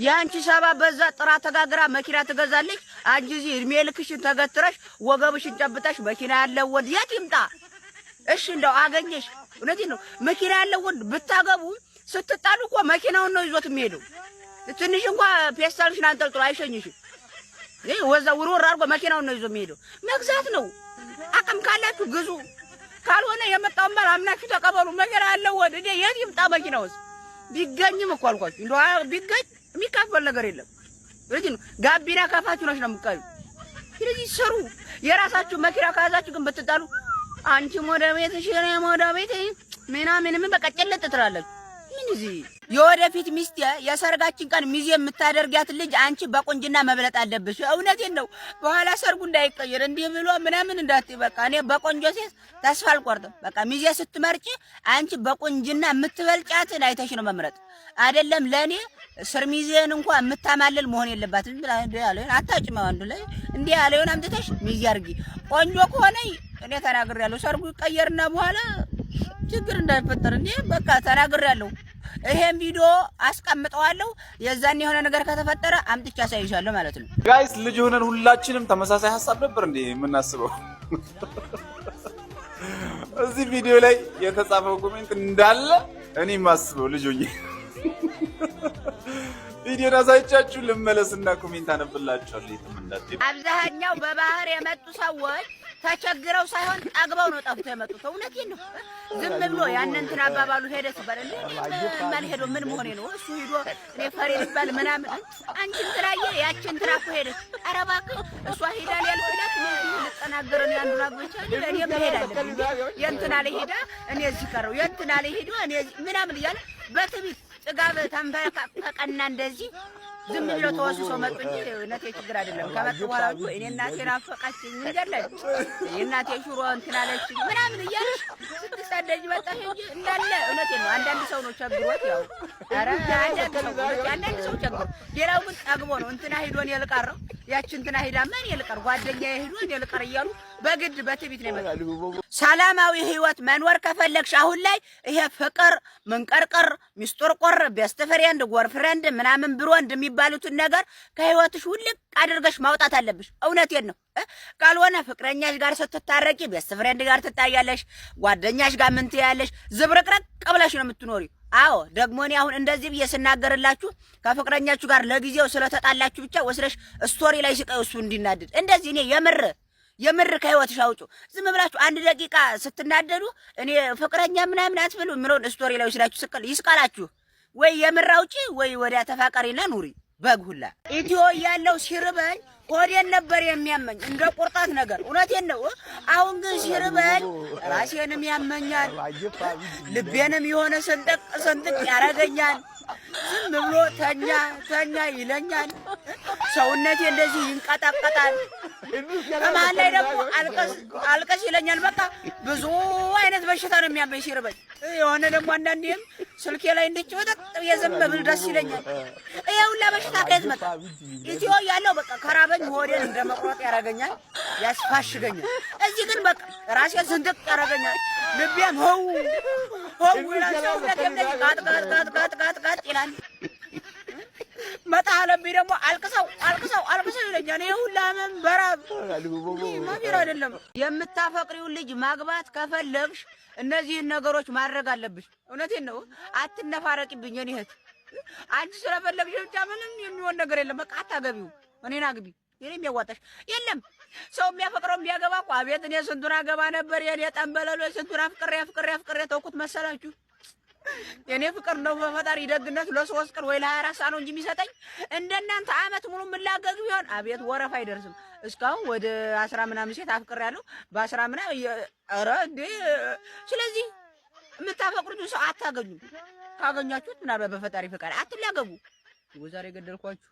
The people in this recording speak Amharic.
ያንቺ ሰባ በዛ ጥራ ተጋግራ መኪና ትገዛለች። አንቺ እዚህ እድሜ ልክሽን ተገትረሽ ወገብሽን ጨብጠሽ መኪና ያለው ወንድ የት ይምጣ? እሺ እንደው አገኘሽ፣ እውነቴን ነው። መኪና ያለው ወንድ ብታገቡ ስትጣሉ እኮ መኪናውን ነው ይዞት የሚሄደው። ትንሽ እንኳን ፔስታልሽን አንጠልጥሎ አይሸኝሽም። ወዛ ውርወር አድርጎ መኪናውን ነው ይዞ የሚሄደው። መግዛት ነው። አቅም ካላችሁ ግዙ፣ ካልሆነ የመጣውን ባል አምናችሁ ተቀበሉ። መኪና ያለው ወንድ እኔ የት ይምጣ? መኪናውስ ቢገኝም እኮ አልኳችሁ እንደው ቢገኝ የሚካፈል ነገር የለም። ስለዚህ ነው ጋቢና ካፋችሁ ነው የምትቀዩ። ስለዚህ ስሩ። የራሳችሁ መኪና ካዛችሁ ግን ብትጣሉ አንቺ ወደ ቤትሽ እኔም ወደ ቤቴ ምናምን በቃ ጨለጥ ትላለች። ምን እዚህ የወደፊት ሚስት የሰርጋችን ቀን ሚዜ የምታደርጋት ልጅ አንቺ በቁንጅና መብለጥ አለብሽ። እውነቴን ነው። በኋላ ሰርጉ እንዳይቀየር እንዲህ ብሎ ምናምን እንዳትይ። በቃ እኔ በቆንጆ ሴት ተስፋ አልቆርጥም። በቃ ሚዜ ስትመርጪ አንቺ በቁንጅና የምትበልጫትን አይተሽ ነው መምረጥ። አይደለም ለኔ ስር ሚዜን እንኳን የምታማልል መሆን የለባትም። ያለውን አታጭማ ወንዱ ላይ እንዲህ ያለውን አምጥተሽ ሚዜ አድርጊ። ቆንጆ ከሆነ እኔ ተናግሬያለሁ። ሰርጉ ይቀየርና በኋላ ችግር እንዳይፈጠር እንዴ በቃ ተናግሬያለሁ። ይሄን ቪዲዮ አስቀምጠዋለሁ። የዛን የሆነ ነገር ከተፈጠረ አምጥቼ አሳይሻለሁ ማለት ነው። ጋይስ ልጅ ሆነን ሁላችንም ተመሳሳይ ሐሳብ ነበር እንዴ የምናስበው? እዚህ ቪዲዮ ላይ የተጻፈው ኮሜንት እንዳለ እኔ ማስበው ልጅ ሆኜ ቪዲዮን አሳይቻችሁ ልመለስና ኮሜንት አነብላችኋለሁ። የትም እንዳትሄዱ። አብዛኛው በባህር የመጡ ሰዎች ተቸግረው ሳይሆን ጠግበው ነው ጠፍተው የመጡት። እውነቴን ነው። ዝም ብሎ ያንን እንትን አባባሉ ሄደ ሲባል እንዴ ማን ሄዶ ምን መሆኔ ነው? እሱ ሄዶ እኔ ፈሬ ይባል ምናምን አንቺ እንትራየ ያቺ እንትራ እኮ ሄደች። ኧረ እባክህ እሷ ሄዳ ያልኩላት ልጠናገር ነው ያንዱና ብቻ እኔ መሄድ አለብኝ። የእንትና ላይ ሄዳ እኔ እዚህ ቀረው የእንትና ላይ ሄዶ እኔ ምናምን እያለ በትዕቢት ጥጋብ ተንበረከቀና እንደዚህ ዝም ብሎ ተወስሶ መጡ እንጂ እውነቴ ችግር አይደለም። ከመጡ በኋላ እኮ እኔ እናቴ ናፈቃችኝ እንገለች የእናቴ ሽሮ እንትን አለችኝ ምናምን እያለች ስትሳደጅ መጣሽ እንጂ እንዳለ እውነቴን ነው። አንዳንድ ሰው ነው ቸግሮት ያው ኧረ አንዳንድ ሰው ቸግሮ፣ ሌላው ግን ጠግቦ ነው እንትና ሂዶ እኔ ልቀረው ያቺ እንትና ሂዳ ማን ልቀር ጓደኛዬ ሂዶ እኔ ልቀር እያሉ በግድ በትዕቢት ነው የመጣው። ሰላማዊ ህይወት መኖር ከፈለግሽ አሁን ላይ ይሄ ፍቅር መንቀርቀር ሚስጥር ቆር ቤስት ፍሬንድ ጎር ፍሬንድ ምናምን ብሮንድ የሚባሉትን ነገር ከህይወትሽ ውልቅ አድርገሽ ማውጣት አለብሽ። እውነቴን ነው። ካልሆነ ፍቅረኛሽ ጋር ስትታረቂ ቤስት ፍሬንድ ጋር ትታያለሽ፣ ጓደኛሽ ጋር ምን ትያለሽ፣ ዝብርቅርቅ ብለሽ ነው የምትኖሪ። አዎ ደግሞ እኔ አሁን እንደዚህ ብዬ ስናገርላችሁ ከፍቅረኛችሁ ጋር ለጊዜው ስለተጣላችሁ ብቻ ወስደሽ ስቶሪ ላይ ሲቀዩ እሱ እንዲናደድ እንደዚህ እኔ የምር ከህይወትሽ አውጪው። ዝም ብላችሁ አንድ ደቂቃ ስትናደዱ እኔ ፍቅረኛ ምናምን አትብሉ ምሮን ስቶሪ ላይ ወስዳችሁ ስቀል ይስቃላችሁ። ወይ የምር አውጪ ወይ ወዲያ ተፋቀሪና ኑሪ። በግሁላ ኢትዮ ያለው ሲርበኝ ሆዴን ነበር የሚያመኝ እንደ ቁርጣት ነገር። እውነቴን ነው። አሁን ግን ሲርበኝ ራሴንም ያመኛል፣ ልቤንም የሆነ ሰንጥቅ ያረገኛል። ዝም ብሎ ተኛ ይለኛል። ሰውነቴ እንደዚህ ይንቀጠቀጣል። ከመሀል ላይ ደግሞ አልቀስ ይለኛል። በቃ ብዙ አይነት በሽታ ነው የሚያመኝ ሲርበኝ። የሆነ ደግሞ አንዳንዴም ስልኬ ላይ እንድጭወጥ የዝም ብል ደስ ይለኛል። ይሄ ሁላ በሽታ ከየት መጣ? ኢትዮ ያለው በቃ ከራበኝ ሆዴን እንደመቁረጥ ያረገኛል፣ ያስፋሽገኛል። እዚህ ግን በቃ ራሴን ስንጥቅ ያረገኛል። ልቤም ሆው ይላል። ሰውነቴም ጋጥ ይላል። መጣለብኝ ደግሞ አልቅሰው ይለኛል። ይሄ ሁላ ምን በራብ ማቢራ አይደለም። የምታፈቅሪውን ልጅ ማግባት ከፈለግሽ እነዚህን ነገሮች ማድረግ አለብሽ። እውነቴን ነው። አትነፋረቂብኝ የኔ እህት። አንቺ ስለፈለግሽ ብቻ ምንም የሚሆን ነገር የለም። በቃ አታገቢው። እኔን አግቢ። የኔ የሚያዋጣሽ የለም። ሰው የሚያፈቅረው ቢያገባ እኮ አቤት እኔ ስንቱን አገባ ነበር። የኔ ጠንበለሎ ስንቱን አፍቅሬ ተውኩት መሰላችሁ። የኔ ፍቅር ነው በፈጣሪ ደግነት ለ3 ቀን ወይ ለ24 ሰዓት ነው እንጂ የሚሰጠኝ። እንደናንተ አመት ሙሉ ምላገግ ቢሆን አቤት ወረፍ አይደርስም። እስካሁን ወደ 10 ምናምን ሴት አፍቅሬያለሁ። በ10 ምናምን ኧረ እንዴ። ስለዚህ የምታፈቅሩት ሰው አታገኙ። ካገኛችሁት ምናልባት በፈጣሪ ፍቃድ አትላገቡ። ዛሬ ገደልኳችሁ።